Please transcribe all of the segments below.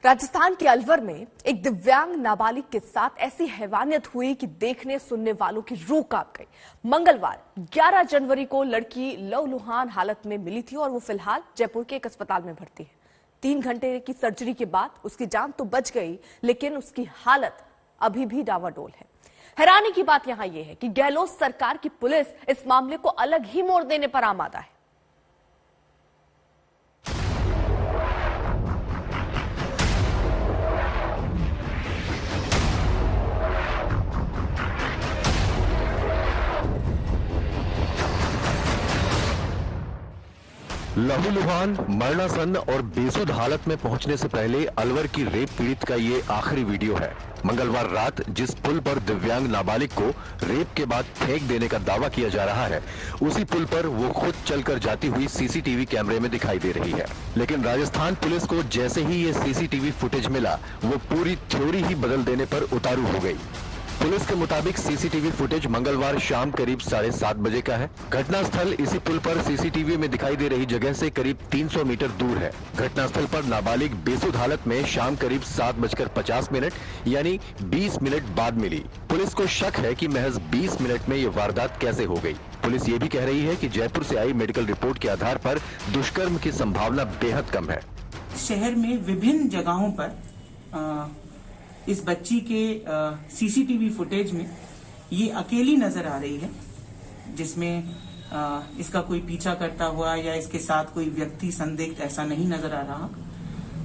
राजस्थान के अलवर में एक दिव्यांग नाबालिग के साथ ऐसी हैवानियत हुई कि देखने सुनने वालों की रूह कांप गई। मंगलवार 11 जनवरी को लड़की लहूलुहान हालत में मिली थी और वो फिलहाल जयपुर के एक अस्पताल में भर्ती है। 3 घंटे की सर्जरी के बाद उसकी जान तो बच गई, लेकिन उसकी हालत अभी भी डावाडोल है। हैरानी की बात यहां यह है कि गहलोत सरकार की पुलिस इस मामले को अलग ही मोड़ देने पर आमादा है। लहूलुहान, मरणासन्न और बेसुध हालत में पहुंचने से पहले अलवर की रेप पीड़ित का ये आखिरी वीडियो है। मंगलवार रात जिस पुल पर दिव्यांग नाबालिग को रेप के बाद फेंक देने का दावा किया जा रहा है, उसी पुल पर वो खुद चलकर जाती हुई सीसीटीवी कैमरे में दिखाई दे रही है। लेकिन राजस्थान पुलिस को जैसे ही ये सीसीटीवी फुटेज मिला, वो पूरी थ्योरी ही बदल देने पर उतारू हो गई। पुलिस के मुताबिक सीसीटीवी फुटेज मंगलवार शाम करीब 7:30 बजे का है। घटनास्थल इसी पुल पर सीसीटीवी में दिखाई दे रही जगह से करीब 300 मीटर दूर है। घटनास्थल पर नाबालिग बेसुध हालत में शाम करीब 7:50 यानी 20 मिनट बाद मिली। पुलिस को शक है कि महज 20 मिनट में ये वारदात कैसे हो गई। पुलिस ये भी कह रही है कि जयपुर से आई मेडिकल रिपोर्ट के आधार पर दुष्कर्म की संभावना बेहद कम है। शहर में विभिन्न जगहों पर इस बच्ची के सीसीटीवी फुटेज में ये अकेली नजर आ रही है, जिसमें इसका कोई पीछा करता हुआ या इसके साथ कोई व्यक्ति संदिग्ध ऐसा नहीं नजर आ रहा,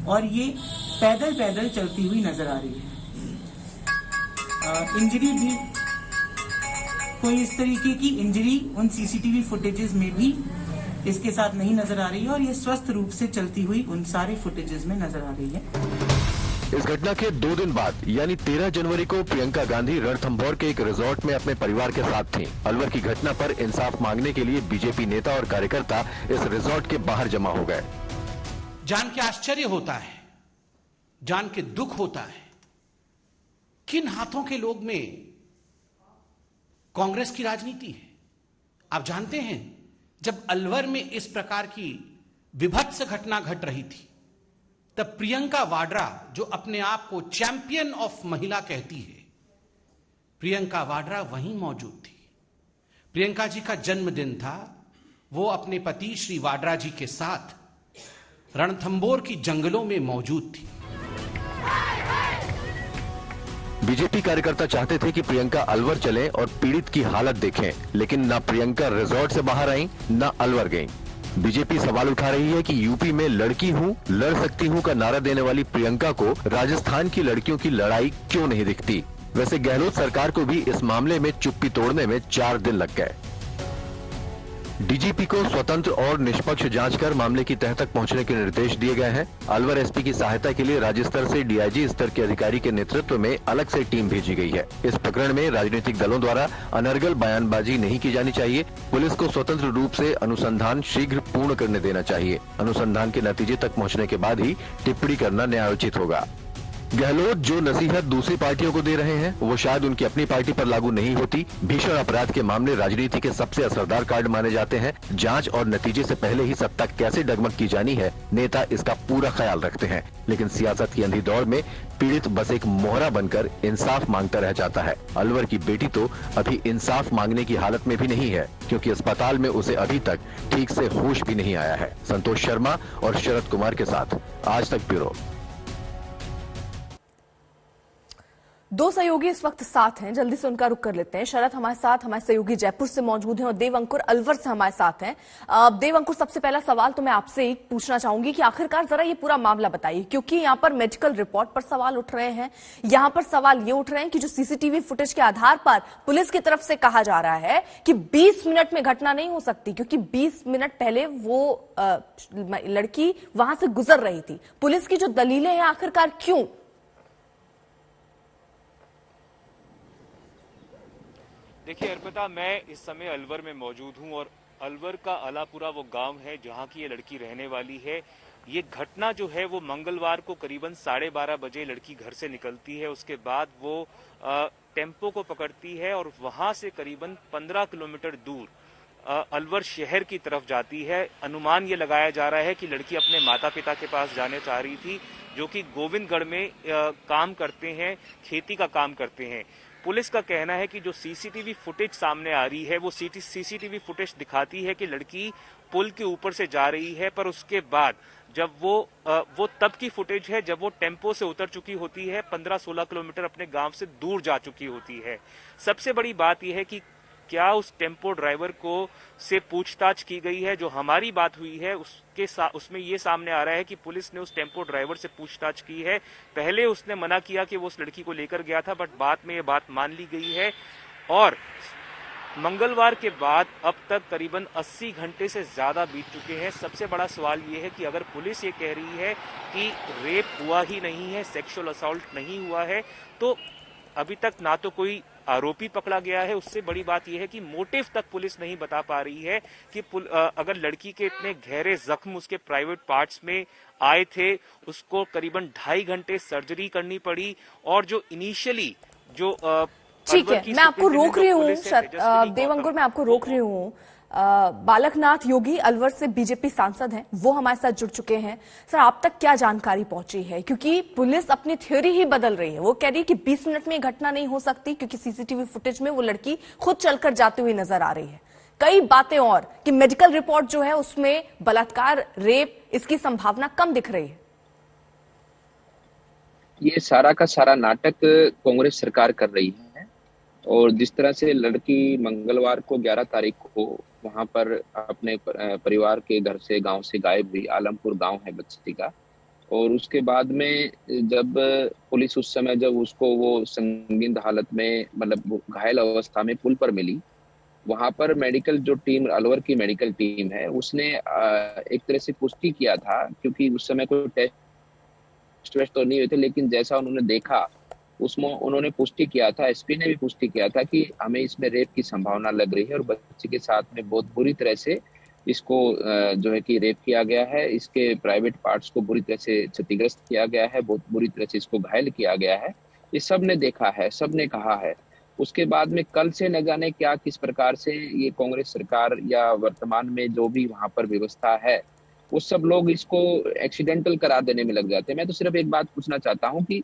और ये पैदल पैदल चलती हुई नजर आ रही है। इंजरी भी कोई इस तरीके की इंजरी उन सीसीटीवी फुटेजेस में भी इसके साथ नहीं नजर आ रही है, और ये स्वस्थ रूप से चलती हुई उन सारे फुटेजेस में नजर आ रही है। इस घटना के 2 दिन बाद यानी 13 जनवरी को प्रियंका गांधी रणथंभौर के एक रिजॉर्ट में अपने परिवार के साथ थीं। अलवर की घटना पर इंसाफ मांगने के लिए बीजेपी नेता और कार्यकर्ता इस रिजॉर्ट के बाहर जमा हो गए। जान के आश्चर्य होता है, जान के दुख होता है, किन हाथों के लोग में कांग्रेस की राजनीति है। आप जानते हैं, जब अलवर में इस प्रकार की विभत्स घटना घट रही थी, तब प्रियंका वाड्रा, जो अपने आप को चैंपियन ऑफ महिला कहती है, प्रियंका वाड्रा वहीं मौजूद थी। प्रियंका जी का जन्मदिन था। वो अपने पति श्री वाड्रा जी के साथ रणथंभौर की जंगलों में मौजूद थी। बीजेपी कार्यकर्ता चाहते थे कि प्रियंका अलवर चलें और पीड़ित की हालत देखें, लेकिन ना प्रियंका रिजॉर्ट से बाहर आई, ना अलवर गईं। बीजेपी सवाल उठा रही है कि यूपी में लड़की हूं, लड़ सकती हूं का नारा देने वाली प्रियंका को राजस्थान की लड़कियों की लड़ाई क्यों नहीं दिखती। वैसे गहलोत सरकार को भी इस मामले में चुप्पी तोड़ने में 4 दिन लग गए। डीजीपी को स्वतंत्र और निष्पक्ष जांच कर मामले की तह तक पहुंचने के निर्देश दिए गए हैं। अलवर एसपी की सहायता के लिए राज्य स्तर से डीआईजी स्तर के अधिकारी के नेतृत्व में अलग से टीम भेजी गई है। इस प्रकरण में राजनीतिक दलों द्वारा अनर्गल बयानबाजी नहीं की जानी चाहिए। पुलिस को स्वतंत्र रूप से अनुसंधान शीघ्र पूर्ण करने देना चाहिए। अनुसंधान के नतीजे तक पहुँचने के बाद ही टिप्पणी करना न्यायोचित होगा। गहलोत जो नसीहत दूसरी पार्टियों को दे रहे हैं, वो शायद उनकी अपनी पार्टी पर लागू नहीं होती। भीषण अपराध के मामले राजनीति के सबसे असरदार कार्ड माने जाते हैं। जांच और नतीजे से पहले ही सत्ता कैसे डगमग की जानी है, नेता इसका पूरा ख्याल रखते हैं। लेकिन सियासत की अंधी दौड़ में पीड़ित बस एक मोहरा बनकर इंसाफ मांगता रह जाता है। अलवर की बेटी तो अभी इंसाफ मांगने की हालत में भी नहीं है, क्योंकि अस्पताल में उसे अभी तक ठीक से होश भी नहीं आया है। संतोष शर्मा और शरद कुमार के साथ आज तक ब्यूरो। 2 सहयोगी इस वक्त साथ हैं, जल्दी से उनका रुख कर लेते हैं। शरद हमारे साथ, हमारे सहयोगी जयपुर से मौजूद हैं, और देव अंकुर अलवर से हमारे साथ हैं। देव अंकुर, सबसे पहला सवाल तो मैं आपसे ही पूछना चाहूंगी कि आखिरकार जरा ये पूरा मामला बताइए, क्योंकि यहाँ पर मेडिकल रिपोर्ट पर सवाल उठ रहे हैं। यहाँ पर सवाल ये उठ रहे हैं कि जो सीसीटीवी फुटेज के आधार पर पुलिस की तरफ से कहा जा रहा है कि 20 मिनट में घटना नहीं हो सकती, क्योंकि 20 मिनट पहले वो लड़की वहां से गुजर रही थी। पुलिस की जो दलीलें हैं, आखिरकार क्यों? देखिए अर्पिता, मैं इस समय अलवर में मौजूद हूं, और अलवर का अलापुरा वो गांव है जहां की ये लड़की रहने वाली है। ये घटना जो है वो मंगलवार को करीबन 12:30 बजे लड़की घर से निकलती है। उसके बाद वो टेम्पो को पकड़ती है और वहां से करीबन 15 किलोमीटर दूर अलवर शहर की तरफ जाती है। अनुमान ये लगाया जा रहा है कि लड़की अपने माता पिता के पास जाने चाह रही थी, जो कि गोविंदगढ़ में काम करते हैं, खेती का काम करते हैं। पुलिस का कहना है कि जो सीसीटीवी फुटेज सामने आ रही है वो सीसीटीवी फुटेज दिखाती है कि लड़की पुल के ऊपर से जा रही है, पर उसके बाद जब वो तब की फुटेज है जब वो टेम्पो से उतर चुकी होती है, 15-16 किलोमीटर अपने गांव से दूर जा चुकी होती है। सबसे बड़ी बात यह है कि क्या उस टेम्पो ड्राइवर को से पूछताछ की गई है। जो हमारी बात हुई है उसमें ये सामने आ रहा है कि पुलिस ने उस टेम्पो ड्राइवर से पूछताछ की है। पहले उसने मना किया कि वो उस लड़की को लेकर गया था, बट बाद में ये बात मान ली गई है। और मंगलवार के बाद अब तक करीबन 80 घंटे से ज्यादा बीत चुके हैं। सबसे बड़ा सवाल ये है कि अगर पुलिस ये कह रही है कि रेप हुआ ही नहीं है, सेक्सुअल असॉल्ट नहीं हुआ है, तो अभी तक ना तो कोई आरोपी पकड़ा गया है। उससे बड़ी बात यह है कि मोटिव तक पुलिस नहीं बता पा रही है कि अगर लड़की के इतने गहरे जख्म उसके प्राइवेट पार्ट्स में आए थे, उसको करीबन 2.5 घंटे सर्जरी करनी पड़ी, और जो इनिशियली जो ठीक है, मैं आपको रोक रही हूँ देवंकुर, मैं आपको रोक रही हूँ। बालकनाथ योगी अलवर से बीजेपी सांसद हैं, वो हमारे साथ जुड़ चुके हैं। सर, आप तक क्या जानकारी पहुंची है? क्योंकि पुलिस अपनी थ्योरी ही बदल रही है। वो कह रही है कि 20 मिनट में ये घटना नहीं हो सकती, क्योंकि सीसीटीवी फुटेज में वो लड़की खुद चलकर जाती हुई नजर आ रही है। कई बातें और कि मेडिकल रिपोर्ट जो है उसमें बलात्कार, रेप, इसकी संभावना कम दिख रही है। ये सारा का सारा नाटक कांग्रेस सरकार कर रही है। और जिस तरह से लड़की मंगलवार को 11 तारीख को वहां पर अपने परिवार के घर से, गांव से गायब हुई, आलमपुर गांव है बच्ची का, और उसके बाद में जब पुलिस उस समय जब उसको वो संदिग्ध हालत में, मतलब घायल अवस्था में पुल पर मिली, वहां पर मेडिकल जो टीम, अलवर की मेडिकल टीम है, उसने एक तरह से पुष्टि किया था, क्योंकि उस समय कोई टेस्ट तो नहीं हुए थे, लेकिन जैसा उन्होंने देखा उसमें उन्होंने पुष्टि किया था, एसपी ने भी पुष्टि किया था कि हमें इसमें रेप की संभावना लग रही है, और बच्चे के साथ में बहुत बुरी तरह से इसको जो है कि रेप किया गया है, इसके प्राइवेट पार्ट्स को बुरी तरह से क्षतिग्रस्त किया गया है, बहुत बुरी तरह से इसको घायल किया गया है। ये सब ने देखा है, सब ने कहा है। उसके बाद में कल से न जाने क्या, किस प्रकार से ये कांग्रेस सरकार या वर्तमान में जो भी वहां पर व्यवस्था है, वो सब लोग इसको एक्सीडेंटल करार देने में लग जाते हैं। मैं तो सिर्फ एक बात पूछना चाहता हूँ कि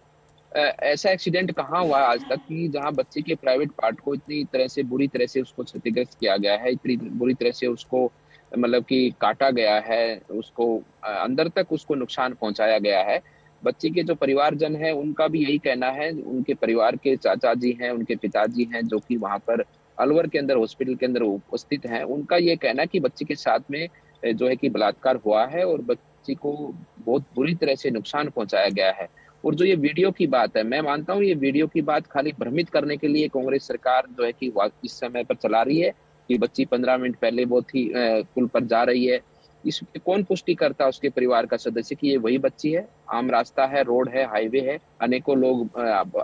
ऐसा एक्सीडेंट कहाँ हुआ आज तक कि जहां बच्चे के प्राइवेट पार्ट को इतनी तरह से, बुरी तरह से उसको क्षतिग्रस्त किया गया है, इतनी बुरी तरह से उसको मतलब कि काटा गया है, उसको अंदर तक उसको नुकसान पहुंचाया गया है। बच्चे के जो परिवारजन है उनका भी यही कहना है, उनके परिवार के चाचा जी हैं, उनके पिताजी हैं, जो कि वहां पर अलवर के अंदर हॉस्पिटल के अंदर उपस्थित हैं, उनका ये कहना कि बच्चे के साथ में जो है कि बलात्कार हुआ है और बच्ची को बहुत बुरी तरह से नुकसान पहुंचाया गया है। और जो ये वीडियो की बात है, मैं मानता हूँ ये वीडियो की बात खाली भ्रमित करने के लिए कांग्रेस सरकार जो है कि इस समय पर चला रही है कि बच्ची 15 मिनट पहले वो थी पुल पर जा रही है। इस कौन पुष्टि करता है उसके परिवार का सदस्य कि ये वही बच्ची है? आम रास्ता है, रोड है, हाईवे है, अनेकों लोग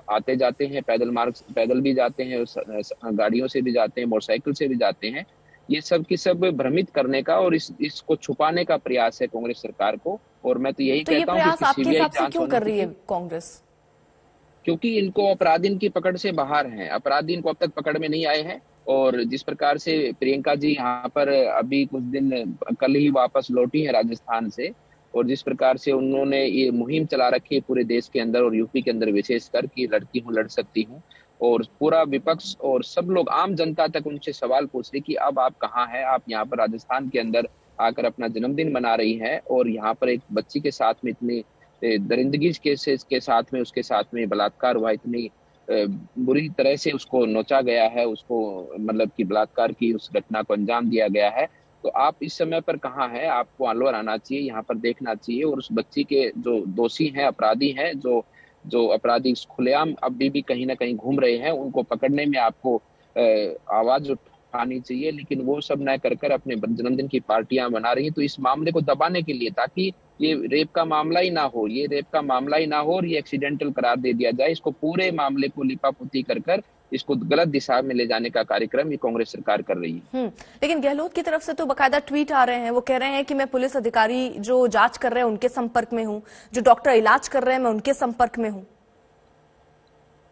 आते जाते हैं, पैदल मार्ग, पैदल भी जाते हैं, गाड़ियों से भी जाते हैं, मोटरसाइकिल से भी जाते हैं। ये सब की सब भ्रमित करने का और इसको छुपाने का प्रयास है कांग्रेस सरकार को। और मैं तो यही कहता हूँ कि सीबीआई जांच क्यों कर रही है कांग्रेस? क्योंकि इनको अपराधी इनकी पकड़ से बाहर हैं, अपराधी इनको अब तक पकड़ में नहीं आए हैं। और जिस प्रकार से प्रियंका जी यहाँ पर अभी कुछ दिन कल ही वापस लौटी है राजस्थान से, और जिस प्रकार से उन्होंने ये मुहिम चला रखी है पूरे देश के अंदर और यूपी के अंदर विशेषकर कि लड़की हूँ, लड़ सकती हूँ, और पूरा विपक्ष और सब लोग, आम जनता तक उनसे सवाल पूछ रही कि अब आप कहाँ हैं? आप यहाँ पर राजस्थान के अंदर आकर अपना जन्मदिन मना रही हैं, और यहाँ पर एक बच्ची के साथ में इतनी दरिंदगी के साथ में, उसके साथ में बलात्कार हुआ, इतनी बुरी तरह से उसको नोचा गया है, उसको मतलब कि बलात्कार की उस घटना को अंजाम दिया गया है। तो आप इस समय पर कहाँ हैं? आपको अलवर आना चाहिए, यहाँ पर देखना चाहिए, और उस बच्ची के जो दोषी हैं, अपराधी हैं, जो अपराधी खुलेआम अभी भी कहीं ना कहीं घूम रहे हैं, उनको पकड़ने में आपको आवाज उठानी चाहिए। लेकिन वो सब न कर अपने जन्मदिन की पार्टियां बना रही हैं। तो इस मामले को दबाने के लिए, ताकि ये रेप का मामला ही ना हो, ये रेप का मामला ही ना हो और ये एक्सीडेंटल करार दे दिया जाए, इसको पूरे मामले को लिपापोती कर इसको गलत दिशा में ले जाने का कार्यक्रम ये कांग्रेस सरकार कर रही है। लेकिन गहलोत की तरफ से तो बकायदा ट्वीट आ रहे हैं, वो कह रहे हैं कि मैं पुलिस अधिकारी जो जांच कर रहे हैं उनके संपर्क में हूं, जो डॉक्टर इलाज कर रहे हैं मैं उनके संपर्क में हूं।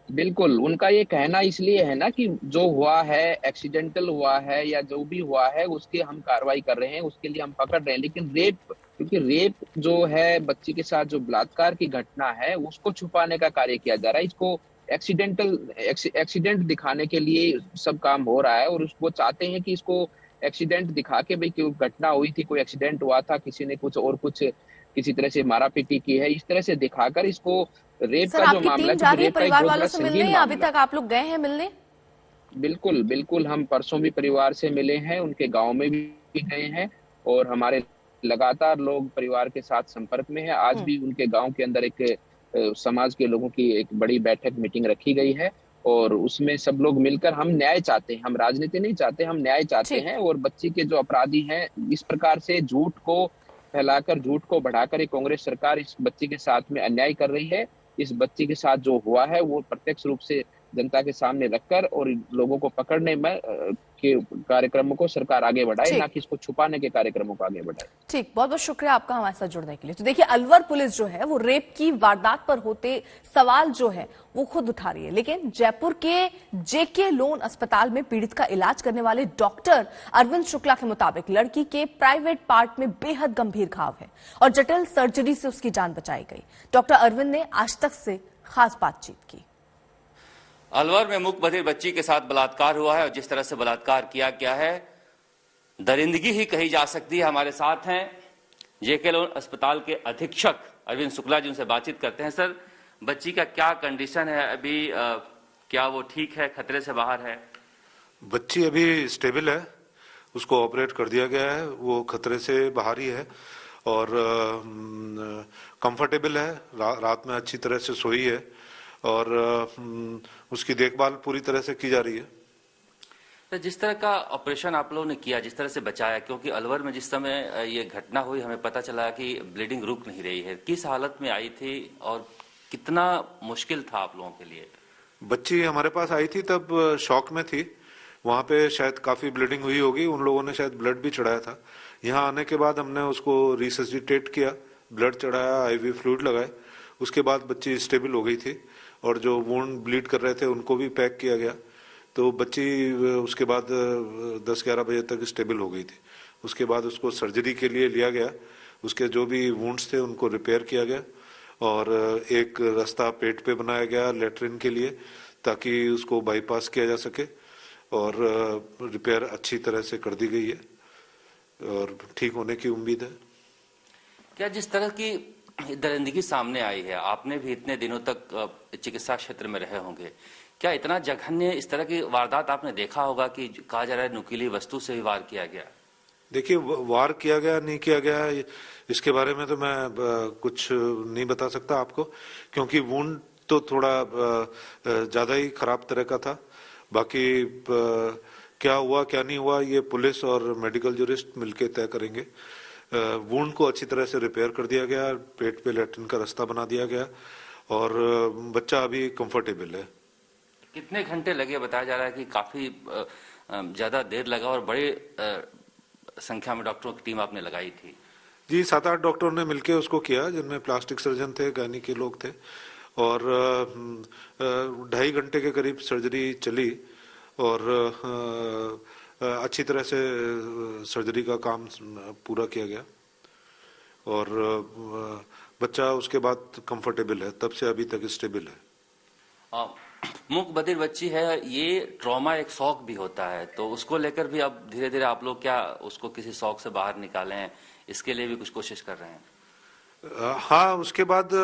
बिल्कुल, उनका ये कहना इसलिए है ना कि जो हुआ है, एक्सीडेंटल हुआ है या जो भी हुआ है, उसकी हम कार्रवाई कर रहे हैं, उसके लिए हम पकड़ रहे हैं। लेकिन क्योंकि रेप जो है, बच्ची के साथ जो बलात्कार की घटना है, उसको छुपाने का कार्य किया जा रहा है। इसको एक्सीडेंट दिखाने के लिए सब काम हो रहा है, और वो चाहते हैं कि इसको एक्सीडेंट दिखा के, भाई कोई घटना हुई थी, कोई एक्सीडेंट हुआ था, किसी ने कुछ किसी तरह से मारा पीटी की है, इस तरह से दिखाकर इसको रेप सर, का जो आपकी मामला टीम है, जा क्योंकि रही है रेप का एक परिवार बहुत वालों बड़ा से मिलने, संगीन या अभी मामला है। तक आप लोग गए हैं मिलने? बिल्कुल बिल्कुल, हम परसों भी परिवार से मिले हैं, उनके गांव में भी गए हैं, और हमारे लगातार लोग परिवार के साथ संपर्क में है। आज भी उनके गांव के अंदर एक समाज के लोगों की एक बड़ी बैठक मीटिंग रखी गई है, और उसमें सब लोग मिलकर हम न्याय चाहते हैं। हम राजनीति नहीं चाहते, हम न्याय चाहते ठीक। हैं। और बच्ची के जो अपराधी हैं, इस प्रकार से झूठ को फैलाकर, झूठ को बढ़ाकर, ये कांग्रेस सरकार इस बच्ची के साथ में अन्याय कर रही है। इस बच्ची के साथ जो हुआ है, वो प्रत्यक्ष रूप से जनता के सामने रखकर और लोगों को पकड़ने में के कार्यक्रमों को सरकार आगे बढ़ाए, ना ठीक। कि इसको छुपाने के कार्यक्रमों को आगे बढ़ाए। ठीक, बहुत बहुत शुक्रिया आपका हमारे साथ जुड़ने के लिए। तो देखिए, अलवर पुलिस जो है वो रेप की वारदात पर होते सवाल जो है वो खुद उठा रही है, लेकिन जयपुर के जेके लोन अस्पताल में पीड़ित का इलाज करने वाले डॉक्टर अरविंद शुक्ला के मुताबिक लड़की के प्राइवेट पार्ट में बेहद गंभीर घाव है और जटिल सर्जरी से उसकी जान बचाई गई। डॉक्टर अरविंद ने आज तक से खास बातचीत की। अलवर में मूक बधिर बच्ची के साथ बलात्कार हुआ है, और जिस तरह से बलात्कार किया गया है, दरिंदगी ही कही जा सकती है। हमारे साथ हैं जेके लोन अस्पताल के अधीक्षक अरविंद शुक्ला जी, उनसे बातचीत करते हैं। सर, बच्ची का क्या कंडीशन है अभी? क्या वो ठीक है, खतरे से बाहर है? बच्ची अभी स्टेबल है, उसको ऑपरेट कर दिया गया है, वो खतरे से बाहर ही है और कंफर्टेबल है। रात में अच्छी तरह से सोई है और उसकी देखभाल पूरी तरह से की जा रही है। तो जिस तरह का ऑपरेशन आप लोगों ने किया, जिस तरह से बचाया, क्योंकि अलवर में जिस समय ये घटना हुई हमें पता चला कि ब्लीडिंग रुक नहीं रही है, किस हालत में आई थी और कितना मुश्किल था आप लोगों के लिए? बच्ची हमारे पास आई थी तब शॉक में थी, वहां पे शायद काफी ब्लीडिंग हुई होगी, उन लोगों ने शायद ब्लड भी चढ़ाया था। यहाँ आने के बाद हमने उसको रिससिटेट किया, ब्लड चढ़ाया, आईवी फ्लूइड लगाए, उसके बाद बच्ची स्टेबल हो गई थी और जो वुंड ब्लीड कर रहे थे उनको भी पैक किया गया। तो बच्ची उसके बाद 10-11 बजे तक स्टेबल हो गई थी। उसके बाद उसको सर्जरी के लिए लिया गया, उसके जो भी वुंड्स थे उनको रिपेयर किया गया और एक रास्ता पेट पे बनाया गया लेटरिन के लिए, ताकि उसको बाईपास किया जा सके, और रिपेयर अच्छी तरह से कर दी गई है और ठीक होने की उम्मीद है। क्या जिस तरह की दरिंदगी सामने आई है, आपने भी इतने दिनों तक चिकित्सा क्षेत्र में रहे होंगे, क्या इतना जघन्य इस तरह की वारदात आपने देखा होगा कि कहा जा रहा है नुकीली वस्तु से ही वार किया गया? देखिए, वार किया गया नहीं किया गया इसके बारे में तो मैं कुछ नहीं बता सकता आपको, क्योंकि वुंड तो थोड़ा ज्यादा ही खराब तरह का था। बाकी क्या हुआ क्या नहीं हुआ ये पुलिस और मेडिकल जूरिस्ट मिलके तय करेंगे। वुंड को अच्छी तरह से रिपेयर कर दिया गया, पेट पे लेटरिन का रास्ता बना दिया गया और बच्चा अभी कंफर्टेबल है। कितने घंटे लगे? बताया जा रहा है कि काफी ज्यादा देर लगा और बड़े संख्या में डॉक्टरों की टीम आपने लगाई थी। जी, 7-8 डॉक्टरों ने मिलके उसको किया, जिनमें प्लास्टिक सर्जन थे, गायनी के लोग थे, और 2.5 घंटे के करीब सर्जरी चली और अच्छी तरह से सर्जरी का काम पूरा किया गया और बच्चा उसके बाद कंफर्टेबल है, तब से अभी तक स्टेबल है। मूक बधिर बच्ची है, ये ट्रॉमा एक शौक भी होता है, तो उसको लेकर भी अब धीरे धीरे आप लोग क्या उसको किसी शौक से बाहर निकालें, इसके लिए भी कुछ कोशिश कर रहे हैं? हाँ, उसके बाद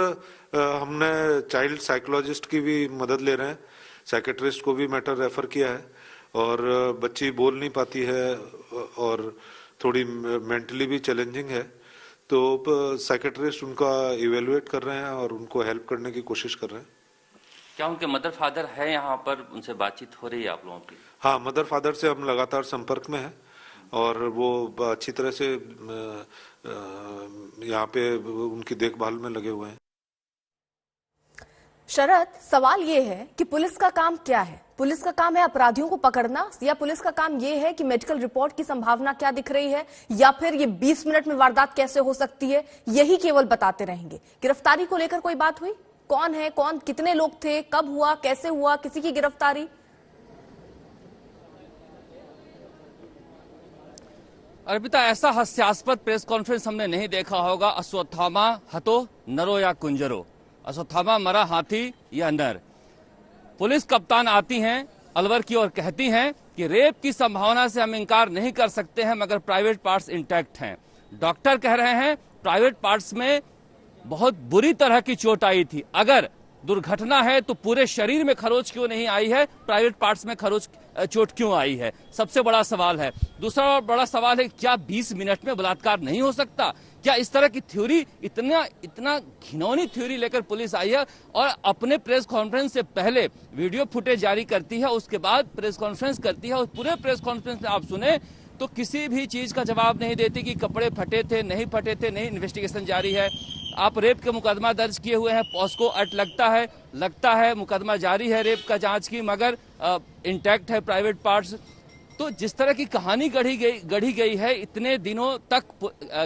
हमने चाइल्ड साइकोलॉजिस्ट की भी मदद ले रहे हैं, साइकेट्रिस्ट को भी मैटर रेफर किया है, और बच्ची बोल नहीं पाती है और थोड़ी मेंटली भी चैलेंजिंग है, तो साइकेट्रिस्ट उनका इवेलुएट कर रहे हैं और उनको हेल्प करने की कोशिश कर रहे हैं। क्या उनके मदर फादर है यहाँ पर, उनसे बातचीत हो रही है आप लोगों की? हाँ, मदर फादर से हम लगातार संपर्क में हैं और वो अच्छी तरह से यहाँ पे उनकी देखभाल में लगे हुए हैं। शरद, सवाल ये है कि पुलिस का काम क्या है? पुलिस का काम है अपराधियों को पकड़ना, या पुलिस का काम ये है कि मेडिकल रिपोर्ट की संभावना क्या दिख रही है, या फिर ये 20 मिनट में वारदात कैसे हो सकती है, यही केवल बताते रहेंगे? गिरफ्तारी को लेकर कोई बात हुई? कौन है, कौन, कितने लोग थे, कब हुआ, कैसे हुआ, किसी की गिरफ्तारी? अर्पिता, ऐसा हास्यास्पद प्रेस कॉन्फ्रेंस हमने नहीं देखा होगा। अश्वत्थामा हतो नरो या कुंजरो, अश्वत्थामा मरा हाथी या नर। पुलिस कप्तान आती हैं अलवर की और कहती हैं कि रेप की संभावना से हम इंकार नहीं कर सकते हैं, मगर प्राइवेट पार्ट्स इंटैक्ट हैं। डॉक्टर कह रहे हैं प्राइवेट पार्ट्स में बहुत बुरी तरह की चोट आई थी। अगर दुर्घटना है तो पूरे शरीर में खरोच क्यों नहीं आई है, प्राइवेट पार्ट्स में खरोच चोट क्यों आई है, सबसे बड़ा सवाल है। दूसरा बड़ा सवाल है, क्या 20 मिनट में बलात्कार नहीं हो सकता? क्या इस तरह की थ्योरी, इतना घिनौनी थ्योरी लेकर पुलिस आई है और अपने प्रेस कॉन्फ्रेंस से पहले वीडियो फुटेज जारी करती है, उसके बाद प्रेस कॉन्फ्रेंस करती है। और पूरे प्रेस कॉन्फ्रेंस में आप सुने तो किसी भी चीज का जवाब नहीं देती कि कपड़े फटे थे, नहीं फटे थे, नहीं, इन्वेस्टिगेशन जारी है। आप रेप के मुकदमा दर्ज किए हुए हैं, पॉस्को एक्ट लगता है मुकदमा जारी है रेप का जांच की, मगर इंटैक्ट है प्राइवेट पार्ट्स। तो जिस तरह की कहानी गढ़ी गई है इतने दिनों तक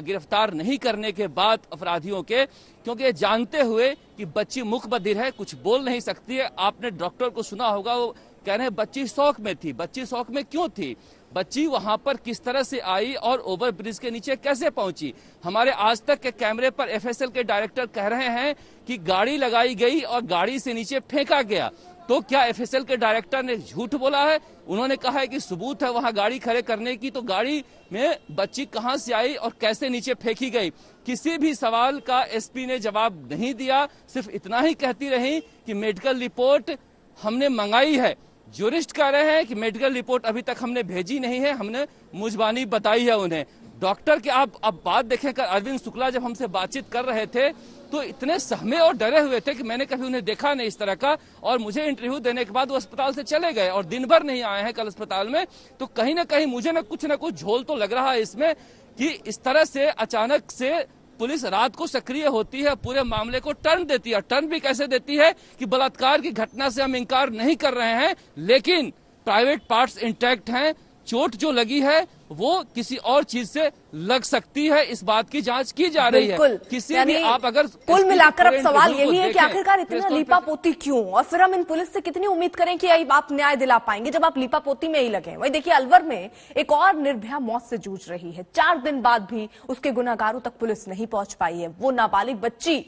गिरफ्तार नहीं करने के बाद अपराधियों के, क्योंकि ये जानते हुए कि बच्ची मुकबधिर है, कुछ बोल नहीं सकती है। आपने डॉक्टर को सुना होगा, वो कह रहे हैं बच्ची शौक में थी। बच्ची शौक में क्यों थी? बच्ची वहां पर किस तरह से आई और ओवर ब्रिज के नीचे कैसे पहुंची? हमारे आज तक के कैमरे पर एफएसएल के डायरेक्टर कह रहे हैं कि गाड़ी लगाई गई और गाड़ी से नीचे फेंका गया। तो क्या एफएसएल के डायरेक्टर ने झूठ बोला है? उन्होंने कहा है कि सबूत है वहां गाड़ी खड़े करने की, तो गाड़ी में बच्ची कहां से आई और कैसे नीचे फेंकी गई? किसी भी सवाल का एसपी ने जवाब नहीं दिया। सिर्फ इतना ही कहती रही कि मेडिकल रिपोर्ट हमने मंगाई है। ज्यूरिस्ट कह रहे हैं कि मेडिकल रिपोर्ट अभी तक हमने भेजी नहीं है, हमने मुजबानी बताई है उन्हें। डॉक्टर के आप अब बात देखें, अरविंद शुक्ला जब हमसे बातचीत कर रहे थे तो इतने सहमे और डरे हुए थे कि मैंने कभी उन्हें देखा नहीं इस तरह का। और मुझे इंटरव्यू देने के बाद वो अस्पताल से चले गए और दिन भर नहीं आए हैं कल अस्पताल में। तो कहीं ना कहीं मुझे ना कुछ झोल तो लग रहा है इसमें कि इस तरह से अचानक से पुलिस रात को सक्रिय होती है, पूरे मामले को टर्न देती है। टर्न भी कैसे देती है कि बलात्कार की घटना से हम इंकार नहीं कर रहे हैं, लेकिन प्राइवेट पार्ट्स इंटैक्ट हैं, चोट जो लगी है वो किसी और चीज से लग सकती है, इस बात की जांच की जा रही है। किसी भी आप अगर कुल मिलाकर अब सवाल यही है कि आखिरकार इतना लीपापोती क्यों, और फिर हम इन पुलिस से कितनी उम्मीद करें कि आप न्याय दिला पाएंगे जब आप लीपापोती में ही लगे। वही देखिए, अलवर में एक और निर्भया मौत से जूझ रही है। 4 दिन बाद भी उसके गुनाहगारों तक पुलिस नहीं पहुंच पाई है। वो नाबालिग बच्ची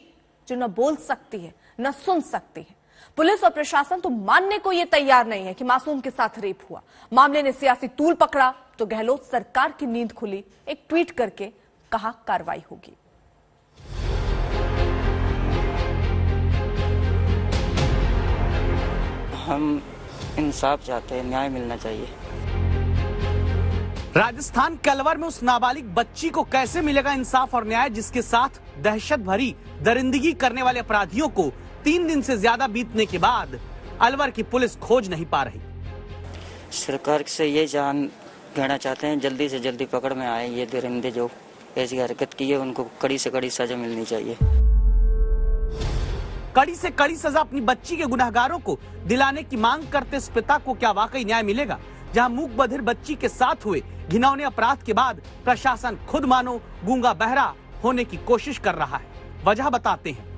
जो न बोल सकती है न सुन सकती है। पुलिस और प्रशासन तो मानने को ये तैयार नहीं है कि मासूम के साथ रेप हुआ। मामले ने सियासी तूल पकड़ा तो गहलोत सरकार की नींद खुली। एक ट्वीट करके कहा कार्रवाई होगी। हम इंसाफ चाहते हैं, न्याय मिलना चाहिए। राजस्थान के अलवर में उस नाबालिग बच्ची को कैसे मिलेगा इंसाफ और न्याय, जिसके साथ दहशत भरी दरिंदगी करने वाले अपराधियों को 3 दिन से ज्यादा बीतने के बाद अलवर की पुलिस खोज नहीं पा रही। सरकार से ये कहना चाहते हैं, जल्दी से जल्दी पकड़ में आए। ये दरिंदे जो ऐसी हरकत की है उनको कड़ी से कड़ी सजा मिलनी चाहिए। कड़ी से कड़ी सजा अपनी बच्ची के गुनाहगारों को दिलाने की मांग करते इस पिता को क्या वाकई न्याय मिलेगा, जहां मूक बधिर बच्ची के साथ हुए घिनौने अपराध के बाद प्रशासन खुद मानो गूंगा बहरा होने की कोशिश कर रहा है? वजह बताते हैं।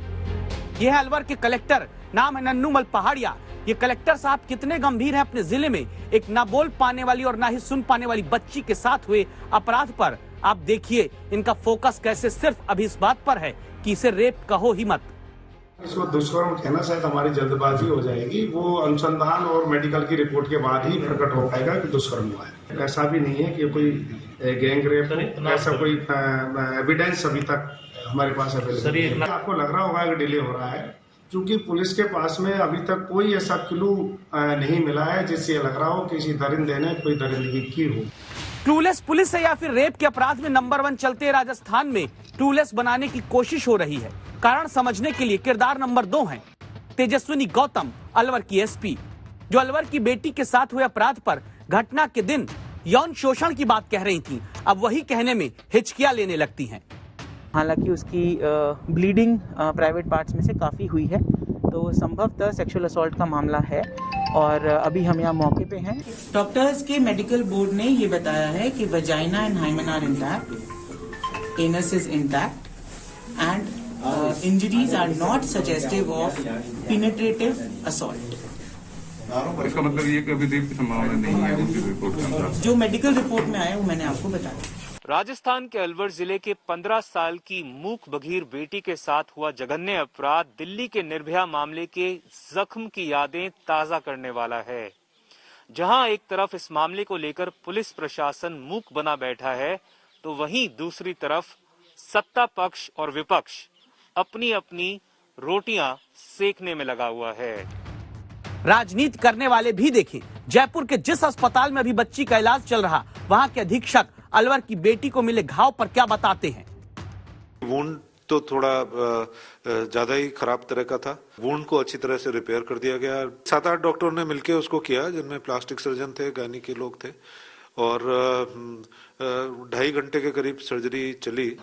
यह है अलवर के कलेक्टर, नाम है नन्नूमल पहाड़िया। ये कलेक्टर साहब कितने गंभीर हैं अपने जिले में एक ना बोल पाने वाली और ना ही सुन पाने वाली बच्ची के साथ हुए अपराध पर। आप देखिए इनका फोकस कैसे सिर्फ अभी इस बात पर है कि इसे रेप कहो ही मत। इसको दुष्कर्म कहना शायद हमारी जल्दबाजी हो जाएगी। वो अनुसंधान और मेडिकल की रिपोर्ट के बाद ही प्रकट हो पाएगा कि दुष्कर्म हुआ है। ऐसा भी नहीं है कि कोई गैंग रेप, ऐसा कोई एविडेंस अभी तक हमारे पास अवेलेबल। आपको लग रहा होगा कि डिले हो रहा है, क्योंकि पुलिस के पास में अभी तक कोई ऐसा क्लू नहीं मिला है जिससे लग रहा हो किसी दरिंदे ने कोई दरिंदगी की हो। क्लूलेस पुलिस है या फिर रेप के अपराध में नंबर 1 चलते राजस्थान में क्लूलेस बनाने की कोशिश हो रही है। कारण समझने के लिए किरदार नंबर 2 है तेजस्विनी गौतम, अलवर की एसपी, जो अलवर की बेटी के साथ हुए अपराध पर घटना के दिन यौन शोषण की बात कह रही थी, अब वही कहने में हिचकियां लेने लगती हैं। हालांकि उसकी ब्लीडिंग प्राइवेट पार्ट्स में से काफ़ी हुई है, तो संभवतः सेक्सुअल असॉल्ट का मामला है और अभी हम यहाँ मौके पे हैं। डॉक्टर्स के मेडिकल बोर्ड ने ये बताया है कि vagina and hymen are intact, anus is intact and injuries are not suggestive of penetrative assault. इसका मतलब ये कि अभी रेप की संभावना नहीं है उनकी रिपोर्ट के अनुसार। जो मेडिकल रिपोर्ट में आया वो मैंने आपको बताया। राजस्थान के अलवर जिले के 15 साल की मूक बधिर बेटी के साथ हुआ जघन्य अपराध दिल्ली के निर्भया मामले के जख्म की यादें ताजा करने वाला है। जहां एक तरफ इस मामले को लेकर पुलिस प्रशासन मूक बना बैठा है, तो वहीं दूसरी तरफ सत्ता पक्ष और विपक्ष अपनी अपनी रोटियां सेकने में लगा हुआ है। राजनीति करने वाले भी देखें, जयपुर के जिस अस्पताल में अभी बच्ची का इलाज चल रहा, वहां के अधीक्षक अलवर की बेटी को मिले घाव पर क्या बताते हैं। वुंड तो थोड़ा ज्यादा ही खराब तरह का था। वुंड को अच्छी तरह से रिपेयर कर दिया गया। 7-8 डॉक्टरों ने मिलकर उसको किया, जिनमें प्लास्टिक सर्जन थे, गायनी के लोग थे, और 2.5 घंटे के करीब सर्जरी चली।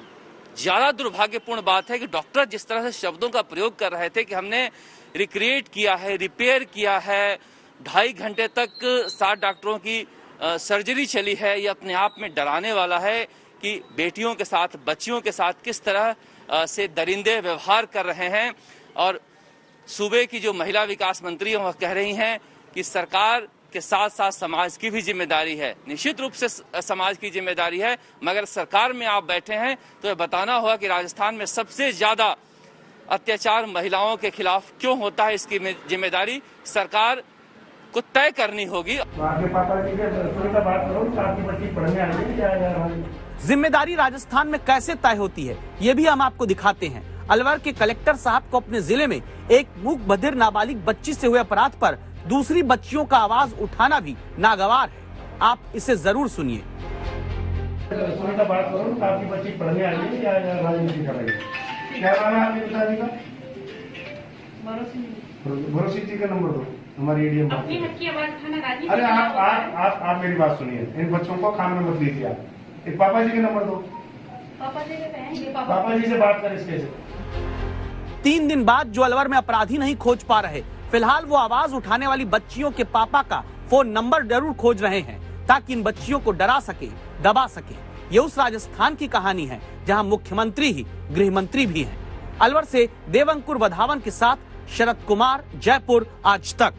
ज्यादा दुर्भाग्यपूर्ण बात है कि डॉक्टर जिस तरह से शब्दों का प्रयोग कर रहे थे कि हमने रिक्रिएट किया है, रिपेयर किया है, 2.5 घंटे तक 7 डॉक्टरों की सर्जरी चली है, ये अपने आप में डराने वाला है कि बेटियों के साथ, बच्चियों के साथ किस तरह से दरिंदे व्यवहार कर रहे हैं। और सूबे की जो महिला विकास मंत्री हैं वह कह रही हैं कि सरकार के साथ साथ समाज की भी जिम्मेदारी है। निश्चित रूप से समाज की जिम्मेदारी है, मगर सरकार में आप बैठे हैं तो यह बताना होगा कि राजस्थान में सबसे ज्यादा अत्याचार महिलाओं के खिलाफ क्यों होता है। इसकी जिम्मेदारी सरकार को तय करनी होगी। जिम्मेदारी राजस्थान में कैसे तय होती है, ये भी हम आपको दिखाते हैं। अलवर के कलेक्टर साहब को अपने जिले में एक मूक बधिर नाबालिग बच्ची से हुए अपराध पर दूसरी बच्चियों का आवाज उठाना भी नागवार है। आप इसे जरूर सुनिए। बात करो, आपकी बच्ची पढ़ने आई है या राजनीति कर रही है? क्या नाम है आपके पिताजी का? भरोसी जी का नंबर दो, हमारी एडीएम। अरे आप मेरी बात सुनिए, इन बच्चों को खाना मत दीजिए आप। एक पापा जी के नंबर दो, पापा जी से बात कर इसके से। 3 दिन बाद जो अलवर में अपराधी नहीं खोज पा रहे, फिलहाल वो आवाज उठाने वाली बच्चियों के पापा का फोन नंबर जरूर खोज रहे हैं, ताकि इन बच्चियों को डरा सके, दबा सके। ये उस राजस्थान की कहानी है जहां मुख्यमंत्री ही गृह मंत्री भी हैं। अलवर से देवंकुर वधावन के साथ शरद कुमार, जयपुर आज तक।